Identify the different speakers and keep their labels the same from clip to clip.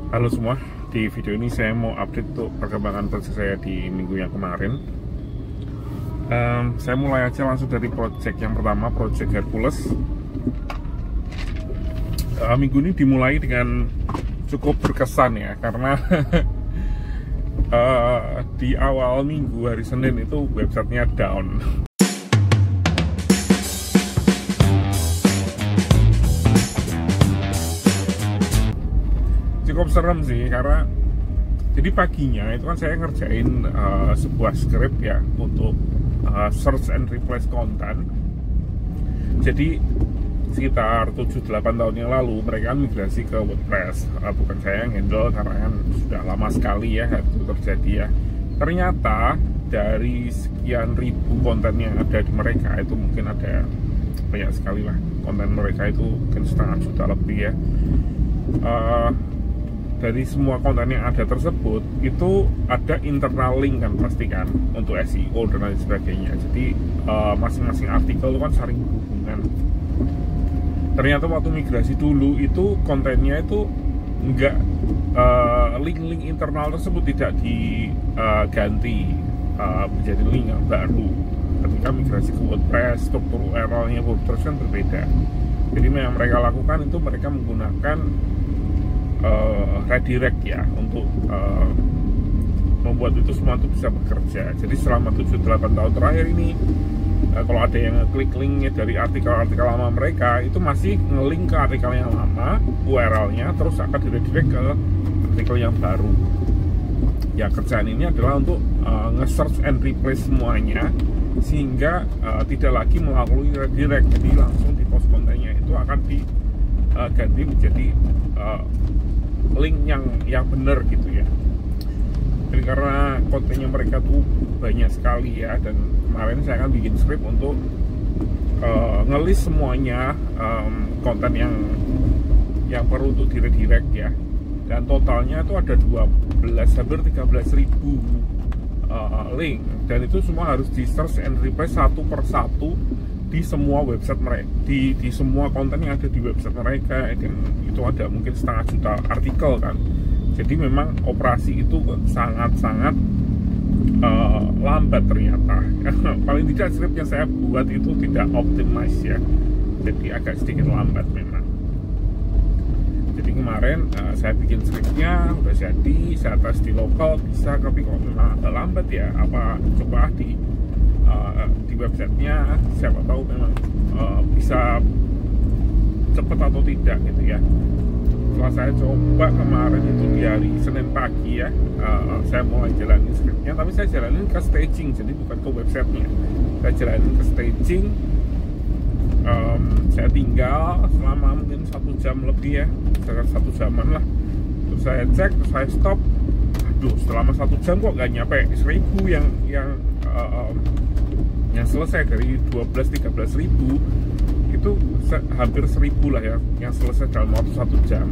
Speaker 1: Halo semua, di video ini saya mau update untuk perkembangan proses saya di minggu yang kemarin. Saya mulai aja langsung dari project yang pertama, project Hercules. Minggu ini dimulai dengan cukup berkesan ya, karena di awal minggu hari Senin itu websitenya down. Cukup serem sih, karena jadi paginya itu kan saya ngerjain sebuah script ya untuk search and replace konten. Jadi sekitar 7-8 tahun yang lalu mereka migrasi ke WordPress. Bukan saya yang handle karena kan sudah lama sekali ya itu terjadi ya. Ternyata dari sekian ribu konten yang ada di mereka itu mungkin ada banyak sekali lah konten mereka itu mungkin 500 juta lebih ya. Dari semua konten yang ada tersebut itu ada internal link kan pasti kan untuk SEO dan lain sebagainya. Jadi masing-masing artikel itu kan saling berhubungan. Ternyata waktu migrasi dulu itu kontennya itu enggak, link-link internal tersebut tidak diganti menjadi link yang baru. Ketika migrasi ke WordPress, struktur URL-nya WordPress kan berbeda. Jadi yang mereka lakukan itu mereka menggunakan redirect ya untuk membuat itu semua itu bisa bekerja. Jadi selama 7-8 tahun terakhir ini kalau ada yang ngeklik linknya dari artikel-artikel lama mereka itu masih ngelink ke artikel yang lama URL-nya, terus akan diredirect ke artikel yang baru. Ya kerjaan ini adalah untuk nge-search and replace semuanya sehingga tidak lagi melalui redirect. Jadi langsung di post kontennya itu akan diganti menjadi link yang benar gitu ya. Jadi karena kontennya mereka tuh banyak sekali ya, dan kemarin saya akan bikin script untuk ngelis semuanya konten yang perlu untuk diredirect ya. Dan totalnya itu ada hampir 13.000 link, dan itu semua harus di search and replace satu persatu di semua website mereka, di semua konten yang ada di website mereka. Dan itu ada mungkin 500 juta artikel kan. Jadi memang operasi itu sangat-sangat lambat ternyata. Paling tidak script yang saya buat itu tidak optimize ya, jadi agak sedikit lambat memang. Jadi kemarin saya bikin scriptnya udah jadi, saya tes di lokal bisa, tapi kok memang agak lambat ya. Apa coba di websitenya, siapa tahu memang bisa cepat atau tidak gitu ya. Setelah saya coba kemarin itu di hari Senin pagi ya, saya mulai jalanin scriptnya, tapi saya jalanin ke staging, jadi bukan ke websitenya. Saya jalanin ke staging, saya tinggal selama mungkin 1 jam lebih ya, sekitar 1 jaman lah. Terus saya cek, terus saya stop. Aduh, selama 1 jam kok nggak nyampe 1000 yang selesai. Dari 12-13 ribu itu hampir 1000 lah ya yang selesai dalam waktu 1 jam.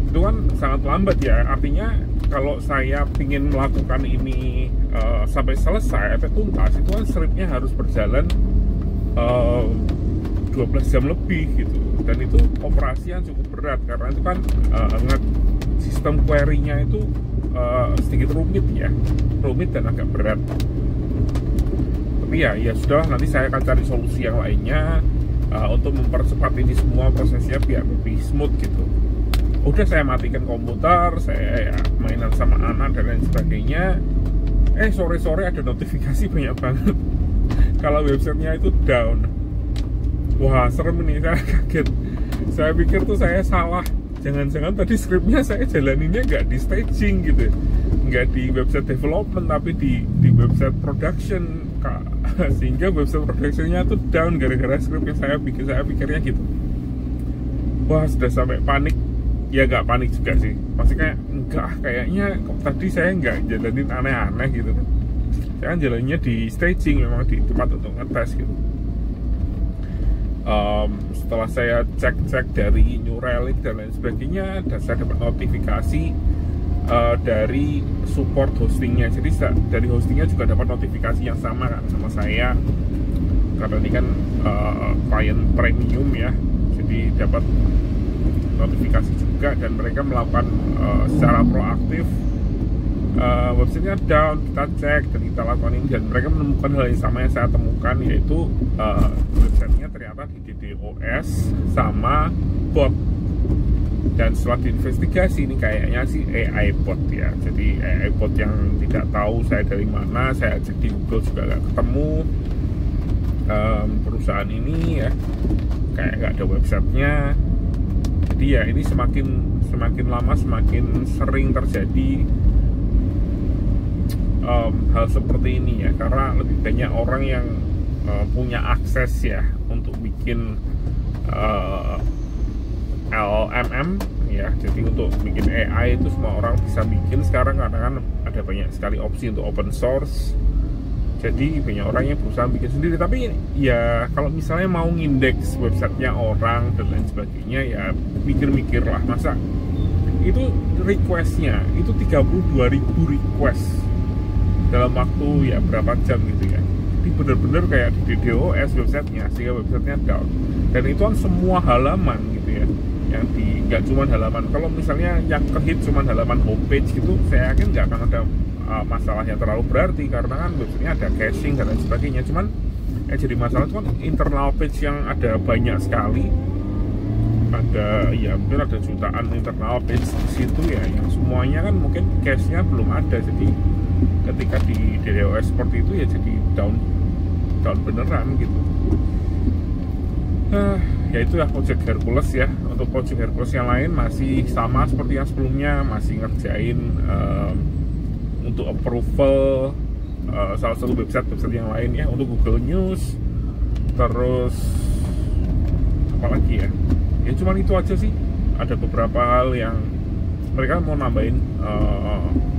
Speaker 1: Itu kan sangat lambat ya. Artinya kalau saya ingin melakukan ini sampai selesai atau tuntas, itu kan scriptnya harus berjalan 12 jam lebih gitu. Dan itu operasi yang cukup berat, karena itu kan sistem query-nya itu sedikit rumit dan agak berat. Tapi ya sudah, nanti saya akan cari solusi yang lainnya untuk mempercepat ini semua prosesnya biar lebih smooth gitu. Udah saya matikan komputer, saya mainan sama anak dan lain sebagainya. Sore-sore ada notifikasi banyak banget kalau websitenya itu down. Wah, serem ini, saya kaget. Saya pikir tuh saya salah. Jangan-jangan tadi scriptnya saya jalaninnya nggak di staging gitu, nggak di website development, tapi di website production, sehingga website productionnya tuh down gara-gara script yang saya bikin. Saya pikirnya gitu. Wah, sudah sampai panik. Ya nggak panik juga sih, maksudnya kayaknya tadi saya nggak jalanin aneh-aneh gitu kan. Saya kan jalannya di staging, memang di tempat untuk ngetes gitu. Setelah saya cek dari new relic dan lain sebagainya, dan saya dapat notifikasi dari support hostingnya. Jadi dari hostingnya juga dapat notifikasi yang sama kan sama saya, karena ini kan klien premium ya, jadi dapat notifikasi juga. juga, dan mereka melakukan secara proaktif. Websitenya down, kita cek dan kita lakukan ini, dan mereka menemukan hal yang sama yang saya temukan, yaitu websitenya ternyata di DDoS sama bot. Dan setelah diinvestigasi, ini kayaknya sih AI bot ya. Jadi AI bot yang tidak tahu saya dari mana, saya cek di Google juga nggak ketemu perusahaan ini ya, kayak nggak ada websitenya. Jadi ya ini semakin lama semakin sering terjadi hal seperti ini ya, karena lebih banyak orang yang punya akses ya untuk bikin LLM ya. Jadi untuk bikin AI itu semua orang bisa bikin sekarang, karena kan ada banyak sekali opsi untuk open source. Jadi banyak orang yang berusaha bikin sendiri. Tapi ya kalau misalnya mau ngindeks websitenya orang dan lain sebagainya, ya mikir-mikir lah, masa itu requestnya itu 32.000 request dalam waktu ya berapa jam gitu ya. Jadi bener-bener kayak di DDoS websitenya, sehingga websitenya down. Dan itu kan semua halaman gitu ya, yang di nggak cuma halaman. Kalau misalnya yang kehit cuma halaman homepage gitu, saya yakin nggak akan ada masalah yang terlalu berarti, karena kan websitenya ada caching dan lain sebagainya. Cuman yang jadi masalah itu kan internal page yang ada banyak sekali, ada ya mungkin ada jutaan internal page di situ ya, yang semuanya kan mungkin cache-nya belum ada. Jadi ketika di DDoS seperti itu ya jadi down beneran gitu. Ya itulah Project Hercules ya. Untuk Project Hercules yang lain masih sama seperti yang sebelumnya, masih ngerjain untuk approval salah satu website yang lain ya, untuk Google News. Terus apalagi ya, ya cuman itu aja sih. Ada beberapa hal yang mereka mau nambahin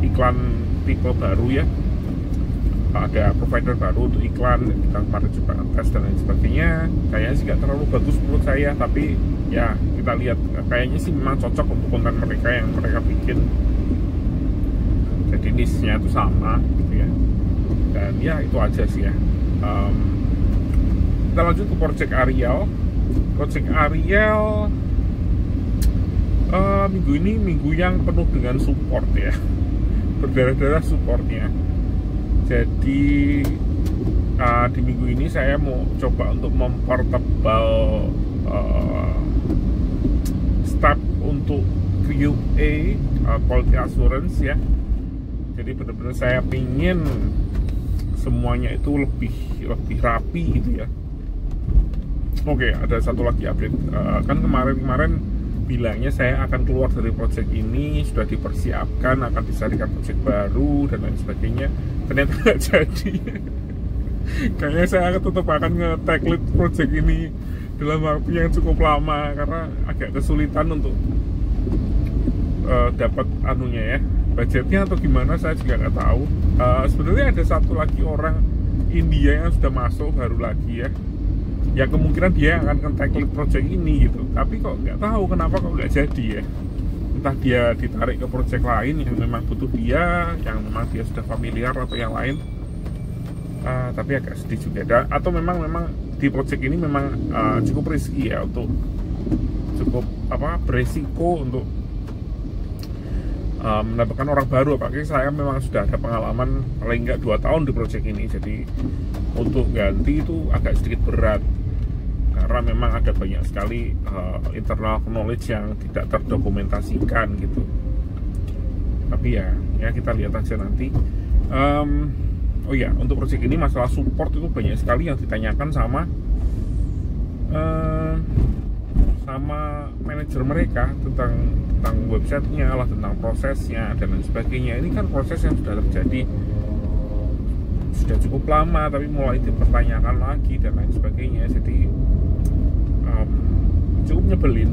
Speaker 1: iklan tipe baru ya, ada provider baru untuk iklan, kita kemarin juga tes dan lain sebagainya. Kayaknya sih nggak terlalu bagus menurut saya, tapi ya kita lihat, kayaknya sih memang cocok untuk konten mereka yang mereka bikin. Jadi niche-nya itu sama gitu ya, dan ya itu aja sih ya. Kita lanjut ke Project Ariel. Project Ariel minggu ini minggu yang penuh dengan support ya, berdarah-darah supportnya. Jadi di minggu ini saya mau coba untuk mempertebal step untuk QA, quality assurance ya. Jadi benar-benar saya pingin semuanya itu lebih rapi gitu ya. Oke, ada satu lagi update. Kan kemarin bilangnya saya akan keluar dari project ini, sudah dipersiapkan, akan disarikan project baru dan lain sebagainya. Ternyata nggak jadi. Kayaknya saya tetap akan nge-tag lead project ini dalam waktu yang cukup lama, karena agak kesulitan untuk dapat anunya ya, budgetnya atau gimana saya juga nggak tahu. Sebenarnya ada satu lagi orang India yang sudah masuk baru lagi ya, ya kemungkinan dia akan nge-tag lead project ini gitu. Tapi kok nggak tahu kenapa kok nggak jadi ya. Entah dia ditarik ke project lain yang memang butuh dia, yang memang dia sudah familiar, atau yang lain. Tapi agak sedih juga. Atau memang di project ini memang cukup risky ya, untuk cukup beresiko untuk mendapatkan orang baru. Apalagi saya memang sudah ada pengalaman paling nggak 2 tahun di project ini. Jadi untuk ganti itu agak sedikit berat, karena memang ada banyak sekali internal knowledge yang tidak terdokumentasikan gitu. Tapi ya kita lihat aja nanti. Oh ya, untuk project ini masalah support itu banyak sekali yang ditanyakan sama manajer mereka tentang websitenya lah, tentang prosesnya dan lain sebagainya. Ini kan proses yang sudah terjadi sudah cukup lama, tapi mulai dipertanyakan lagi dan lain sebagainya. Jadi cukup nyebelin.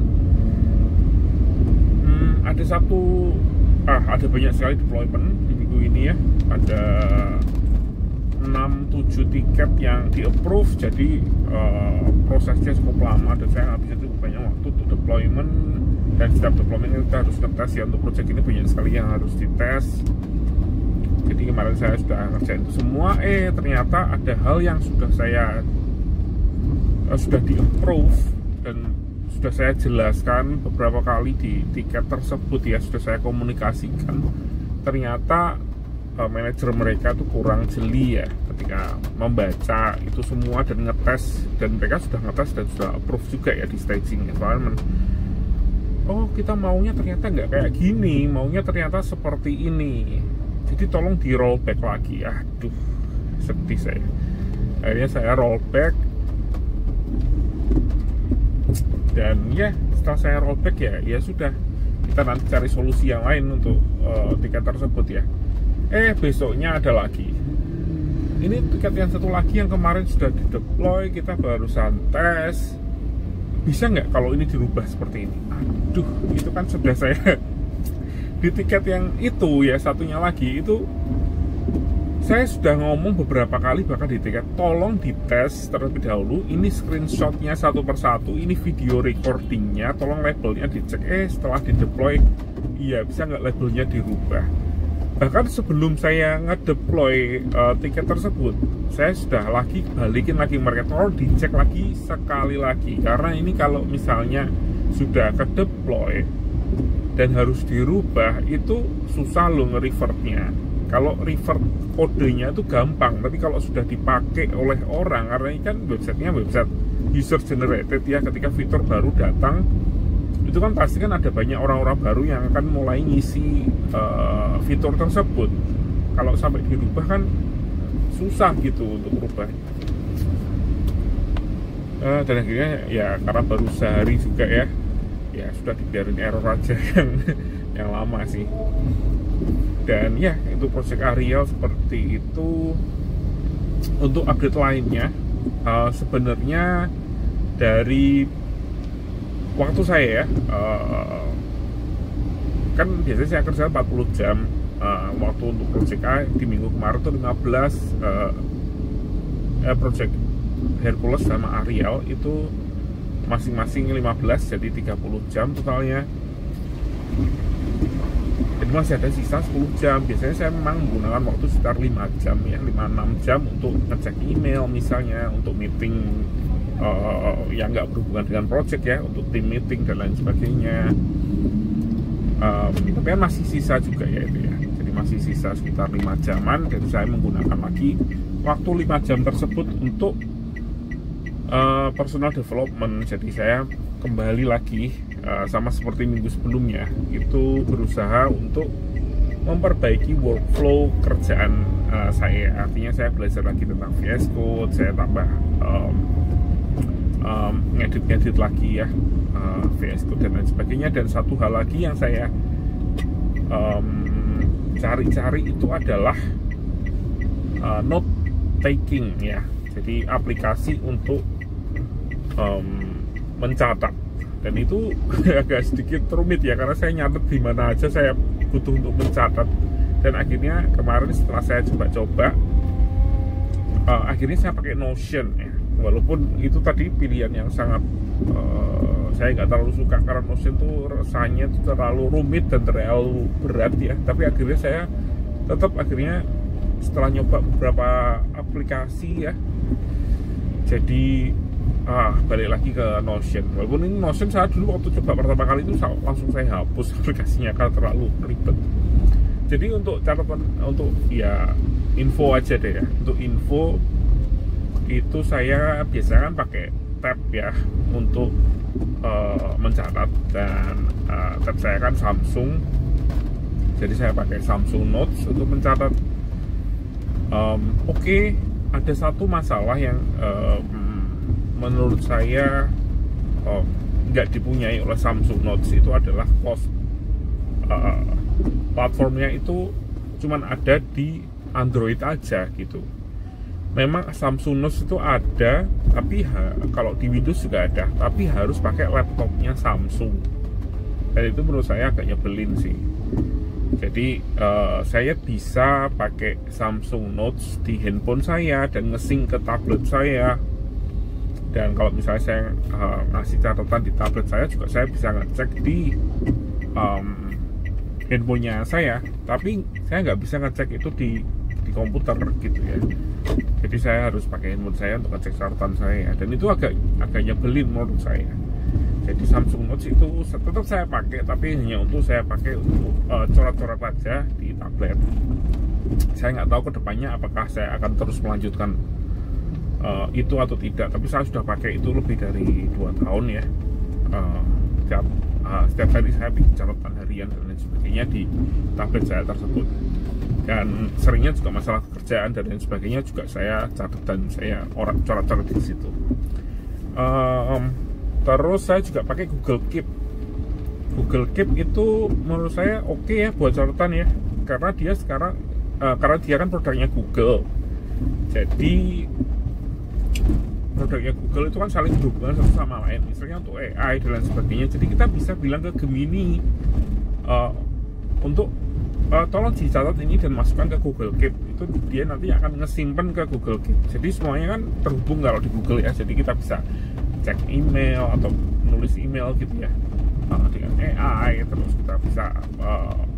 Speaker 1: Ada banyak sekali deployment di minggu ini ya. Ada 6-7 tiket yang di-approve, jadi prosesnya cukup lama dan saya habisnya cukup banyak waktu untuk deployment. Dan setiap deployment kita harus ngetes ya. Untuk project ini banyak sekali yang harus dites. Jadi kemarin saya sudah ngerjain itu semua, ternyata ada hal yang sudah di-approve dan sudah saya jelaskan beberapa kali di tiket tersebut ya, sudah saya komunikasikan, ternyata manajer mereka tuh kurang jeli ya ketika membaca itu semua dan ngetes, dan mereka sudah ngetes dan sudah approve juga ya di staging environment. Oh, kita maunya ternyata nggak kayak gini, maunya ternyata seperti ini, jadi tolong di rollback lagi. Aduh, sedih saya. Akhirnya saya rollback, dan ya setelah saya rollback ya sudah, kita nanti cari solusi yang lain untuk tiket tersebut ya. Besoknya ada lagi. Ini tiket yang satu lagi yang kemarin sudah dideploy, kita barusan tes. Bisa nggak kalau ini dirubah seperti ini? Aduh, itu kan sudah saya di tiket yang itu ya, satunya lagi itu saya sudah ngomong beberapa kali, bahkan di tiket, tolong dites terlebih dahulu. Ini screenshotnya satu persatu, ini video recordingnya, tolong labelnya dicek. Setelah dideploy, iya bisa nggak labelnya dirubah? Bahkan sebelum saya ngedeploy tiket tersebut, saya sudah balikin lagi mereka, tolong dicek lagi sekali lagi, karena ini kalau misalnya sudah kedeploy dan harus dirubah, itu susah loh nge-revertnya. Kalau revert kodenya itu gampang, tapi kalau sudah dipakai oleh orang, karena ini kan websitenya website user generated ya, ketika fitur baru datang itu kan pasti kan ada banyak orang-orang baru yang akan mulai ngisi fitur tersebut. Kalau sampai dirubah kan susah gitu untuk merubah. Dan akhirnya ya karena baru sehari juga ya sudah dibiarin error aja yang lama sih. Dan ya itu project Ariel seperti itu. Untuk update lainnya, sebenarnya dari waktu saya ya, kan biasanya saya kerja 40 jam. Waktu untuk project A di minggu kemarin tuh 15, project Hercules sama Ariel itu masing-masing 15, jadi 30 jam totalnya. Jadi masih ada sisa 10 jam. Biasanya saya memang menggunakan waktu sekitar 5 jam ya, 5-6 jam untuk ngecek email misalnya, untuk meeting yang nggak berhubungan dengan project ya, untuk tim meeting dan lain sebagainya. Tapi kan masih sisa juga ya itu ya, jadi masih sisa sekitar 5 jaman, dan saya menggunakan lagi waktu 5 jam tersebut untuk personal development. Jadi saya kembali lagi sama seperti minggu sebelumnya, itu berusaha untuk memperbaiki workflow kerjaan saya. Artinya saya belajar lagi tentang VS Code, saya tambah ngedit lagi ya VS Code dan lain sebagainya. Dan satu hal lagi yang saya cari-cari itu adalah note taking ya, jadi aplikasi untuk mencatat. Dan itu agak sedikit rumit ya, karena saya nyatet di mana aja saya butuh untuk mencatat. Dan akhirnya kemarin setelah saya coba-coba, akhirnya saya pakai Notion ya. Walaupun itu tadi pilihan yang sangat saya nggak terlalu suka, karena Notion tuh rasanya tuh terlalu rumit dan terlalu berat ya. Tapi akhirnya saya tetap setelah nyoba beberapa aplikasi ya, jadi balik lagi ke Notion. Walaupun ini Notion saya dulu waktu coba pertama kali itu langsung saya hapus aplikasinya karena terlalu ribet. Jadi untuk catatan, untuk ya info aja deh ya, untuk info itu saya biasanya kan pakai tab ya untuk mencatat, dan tab saya kan Samsung, jadi saya pakai Samsung Notes untuk mencatat. Oke, ada satu masalah yang menurut saya nggak dipunyai oleh Samsung Notes, itu adalah cost. Platformnya itu cuman ada di Android aja gitu. Memang Samsung Notes itu ada, tapi kalau di Windows juga ada, tapi harus pakai laptopnya Samsung. Dan itu menurut saya agak nyebelin sih. Jadi saya bisa pakai Samsung Notes di handphone saya dan nge-sync ke tablet saya. Dan kalau misalnya saya ngasih catatan di tablet saya juga, saya bisa ngecek di handphonenya saya, tapi saya nggak bisa ngecek itu di komputer gitu ya. Jadi saya harus pakai handphone saya untuk ngecek catatan saya, dan itu agak nyebelin menurut saya. Jadi Samsung Note itu tetap saya pakai, tapi hanya untuk saya pakai untuk coret-coret aja di tablet. Saya nggak tahu kedepannya apakah saya akan terus melanjutkan itu atau tidak, tapi saya sudah pakai itu lebih dari 2 tahun ya. Setiap hari saya bikin catatan harian dan lain sebagainya di tablet saya tersebut, dan seringnya juga masalah pekerjaan dan lain sebagainya juga saya catat dan saya coret-coret di situ. Terus saya juga pakai Google Keep. Google Keep itu menurut saya oke ya buat catatan ya, karena dia sekarang karena dia kan produknya Google. Jadi produknya Google itu kan saling berhubungan satu sama lain, misalnya untuk AI dan lain sebagainya. Jadi kita bisa bilang ke Gemini untuk tolong dicatat ini dan masukkan ke Google Keep. Itu dia nanti akan ngesimpan ke Google Keep. Jadi semuanya kan terhubung kalau di Google ya. Jadi kita bisa cek email atau menulis email gitu ya dengan AI. Terus kita bisa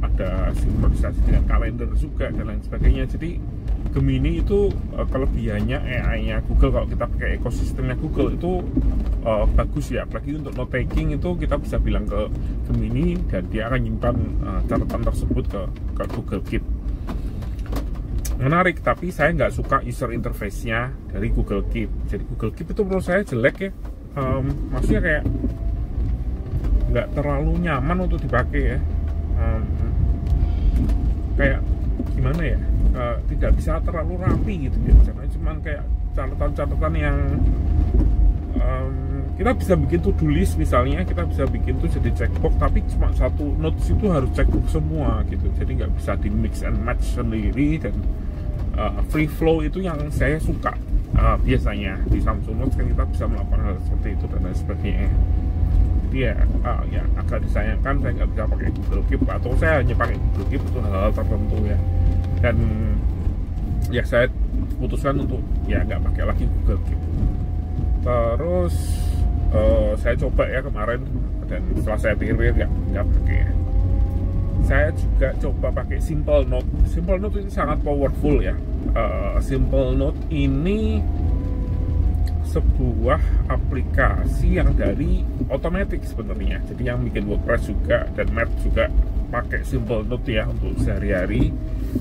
Speaker 1: ada sinkronisasi dengan kalender juga dan lain sebagainya. Jadi Gemini itu kelebihannya AI-nya Google, kalau kita pakai ekosistemnya Google itu bagus ya. Apalagi untuk note taking itu kita bisa bilang ke Gemini dan dia akan nyimpan catatan tersebut ke Google Keep. Menarik, tapi saya nggak suka user interface-nya dari Google Keep. Jadi Google Keep itu menurut saya jelek ya. Maksudnya kayak nggak terlalu nyaman untuk dipakai ya. Kayak gimana ya, tidak bisa terlalu rapi gitu ya. Cuman kayak catatan-catatan yang kita bisa bikin to-do list misalnya, kita bisa bikin tuh jadi checkbox, tapi cuma satu notes itu harus checkbox semua gitu. Jadi nggak bisa di mix and match sendiri, dan free flow itu yang saya suka. Biasanya di Samsung Note kan kita bisa melakukan hal seperti itu dan lain sebagainya. Jadi ya agak disayangkan saya nggak bisa pakai Google Keep, atau saya hanya pakai Google Keep untuk hal-hal tertentu ya. Dan ya saya putuskan untuk ya nggak pakai lagi Google Keep. Terus saya coba ya kemarin, dan setelah saya pikir nggak pakai ya. Saya juga coba pakai Simple Note. Simple Note ini sangat powerful ya. Simple Note ini sebuah aplikasi yang dari Automatic sebenarnya. Jadi yang bikin WordPress juga dan Math juga pakai Simple Note ya untuk sehari-hari.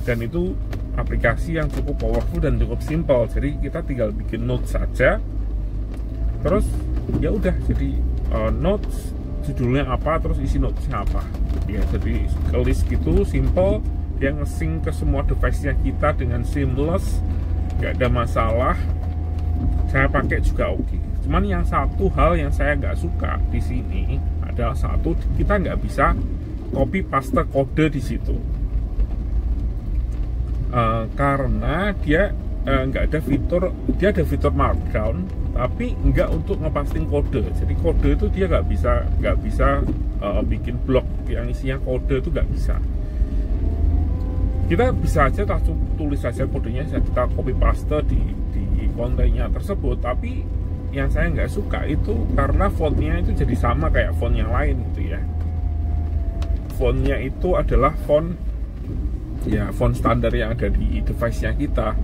Speaker 1: Dan itu aplikasi yang cukup powerful dan cukup simple. Jadi kita tinggal bikin note saja. Terus ya udah, jadi notes judulnya apa, terus isi notesnya apa. Ya jadi ke list gitu, simple. Dia nge-sync ke semua device-nya kita dengan seamless, nggak ada masalah. Saya pakai juga oke. Cuman yang satu hal yang saya nggak suka di sini adalah kita nggak bisa copy paste kode di situ. Karena dia nggak ada fitur, dia ada fitur markdown, tapi nggak untuk ngepasting kode. Jadi kode itu dia nggak bisa bikin blok yang isinya kode, itu nggak bisa. Kita bisa aja tulis saja kodenya, kita copy paste di kontennya tersebut. Tapi yang saya nggak suka itu karena fontnya itu jadi sama kayak font yang lain gitu ya. Fontnya itu adalah font standar yang ada di device-nya kita.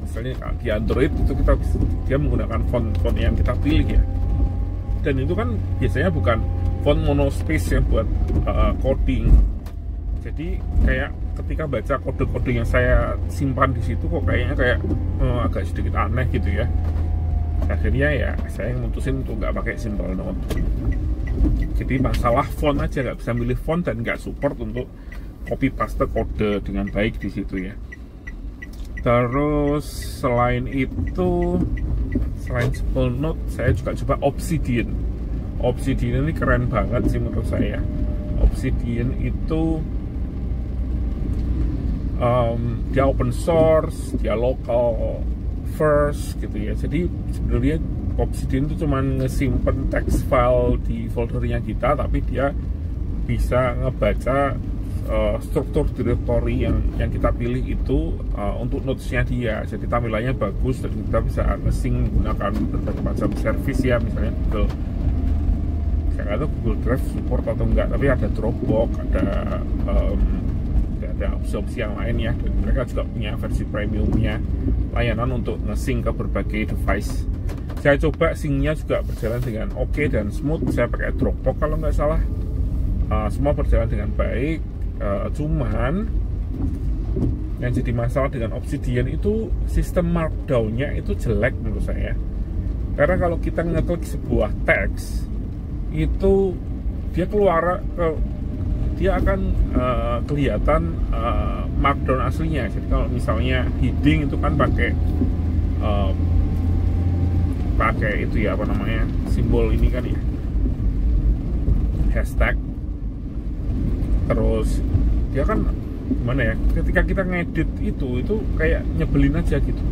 Speaker 1: Misalnya di Android itu dia menggunakan font yang kita pilih ya. Dan itu kan biasanya bukan font monospace yang buat coding. Jadi kayak ketika baca kode-kode yang saya simpan di situ kok kayaknya agak sedikit aneh gitu ya. Akhirnya ya saya mutusin untuk nggak pakai Simple Note. Jadi masalah font aja, nggak bisa milih font dan nggak support untuk copy paste kode dengan baik di situ ya. Terus selain Simple Note, saya juga coba Obsidian. Obsidian ini keren banget sih menurut saya. Obsidian itu dia open source, dia local first gitu ya. Jadi sebenarnya Obsidian itu cuma ngesimpen text file di foldernya kita, tapi dia bisa ngebaca struktur directory yang kita pilih itu untuk notesnya dia. Jadi tampilannya bagus dan kita bisa nge-sync menggunakan berbagai macam service ya, misalnya Google. Saya nggak tahu Google Drive support atau enggak, tapi ada Dropbox, ada opsi-opsi yang lain ya. Dan mereka juga punya versi premiumnya, layanan untuk nge-sync ke berbagai device Saya coba sync-nya juga berjalan dengan oke dan smooth. Saya pakai Dropbox kalau nggak salah. Semua berjalan dengan baik. Cuman yang jadi masalah dengan Obsidian itu sistem markdown-nya itu jelek menurut saya. Karena kalau kita ngeklik sebuah teks itu dia akan kelihatan markdown aslinya. Jadi kalau misalnya heading itu kan pakai itu ya, apa namanya, simbol ini kan ya, hashtag. Terus dia kan gimana ya, ketika kita ngedit itu kayak nyebelin aja gitu.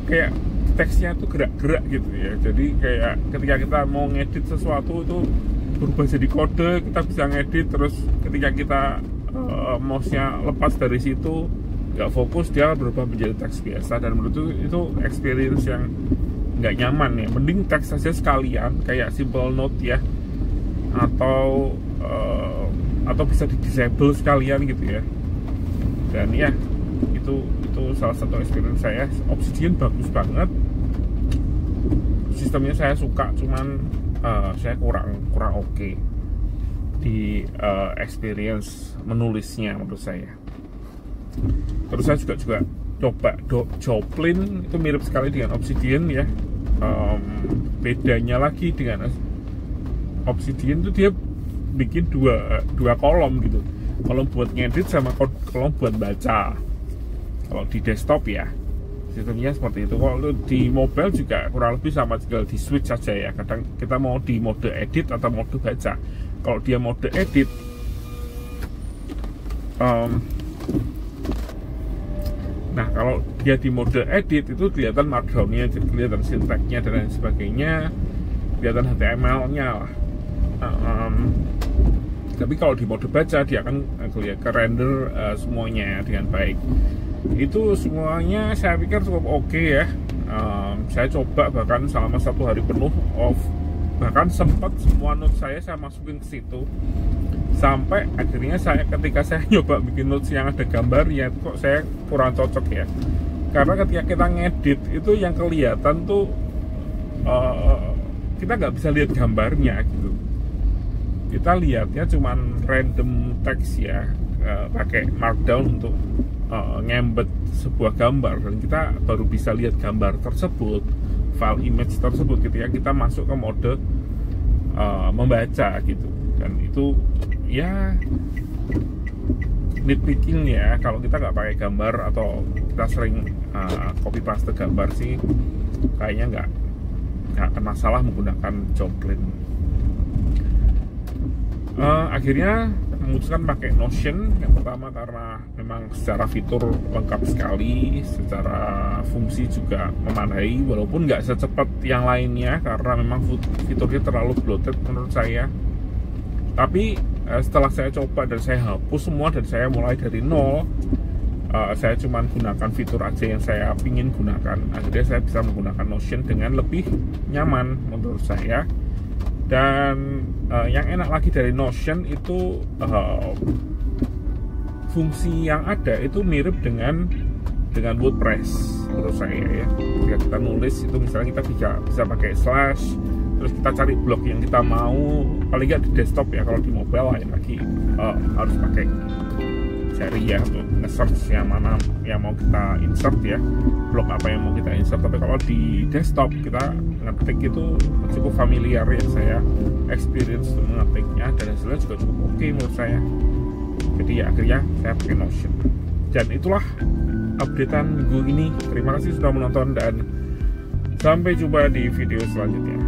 Speaker 1: kayak teksnya tuh gerak-gerak gitu ya. Jadi kayak ketika kita mau ngedit sesuatu itu berubah jadi kode, kita bisa ngedit. Terus ketika kita mouse-nya lepas dari situ, nggak fokus, dia berubah menjadi teks biasa. Dan menurut itu experience yang nggak nyaman ya. Mending teks saja sekalian kayak simple note ya, atau bisa di disable sekalian gitu ya. Dan ya itu salah satu experience saya. Obsidian bagus banget, sistemnya saya suka, cuman saya kurang oke di experience menulisnya menurut saya. Terus saya juga coba Joplin, itu mirip sekali dengan Obsidian ya. Bedanya lagi dengan Obsidian itu dia bikin dua kolom gitu, kolom buat ngedit sama kolom buat baca. Kalau di desktop ya sistemnya seperti itu. Kalau di mobile juga kurang lebih sama, tinggal di switch saja ya. Kadang kita mau di mode edit atau mode baca. Kalau dia mode edit, nah kalau dia di mode edit itu kelihatan markdown-nya, kelihatan sintaksnya dan lain sebagainya, kelihatan HTML-nya lah. Tapi kalau di mode baca dia akan kelihatan render semuanya dengan baik. Itu semuanya saya pikir cukup oke ya. Saya coba bahkan selama 1 hari penuh off, bahkan sempat semua note saya masukin ke situ. Sampai akhirnya ketika saya nyoba bikin notes yang ada gambarnya, kok saya kurang cocok ya. Karena ketika kita ngedit itu yang kelihatan tuh kita nggak bisa lihat gambarnya gitu. Kita lihatnya cuman random teks ya, pakai markdown untuk ngembed sebuah gambar, dan kita baru bisa lihat gambar tersebut, file image tersebut ketika kita masuk ke mode membaca gitu. Dan itu ya nitpicking ya, kalau kita nggak pakai gambar atau kita sering copy paste gambar sih kayaknya nggak akan masalah menggunakan Joplin. Akhirnya memutuskan pakai Notion. Yang pertama karena memang secara fitur lengkap sekali, secara fungsi juga memadai, walaupun nggak secepat yang lainnya karena memang fiturnya terlalu bloated menurut saya. Tapi setelah saya coba dan saya hapus semua dan saya mulai dari nol, saya cuma gunakan fitur aja yang saya ingin gunakan. Akhirnya saya bisa menggunakan Notion dengan lebih nyaman menurut saya. Dan yang enak lagi dari Notion itu fungsi yang ada itu mirip dengan WordPress menurut saya ya. Ketika kita nulis itu misalnya kita bisa pakai slash, terus kita cari blog yang kita mau, paling nggak di desktop ya. Kalau di mobile lain lagi, harus pakai cari ya untuk nge-search yang mana yang mau kita insert ya, blog apa yang mau kita insert. Tapi kalau di desktop kita ngetik itu cukup familiar ya, saya experience ngetiknya dan hasilnya juga cukup oke menurut saya. Jadi ya akhirnya saya pakai Notion. Dan itulah updatean minggu ini. Terima kasih sudah menonton dan sampai jumpa di video selanjutnya.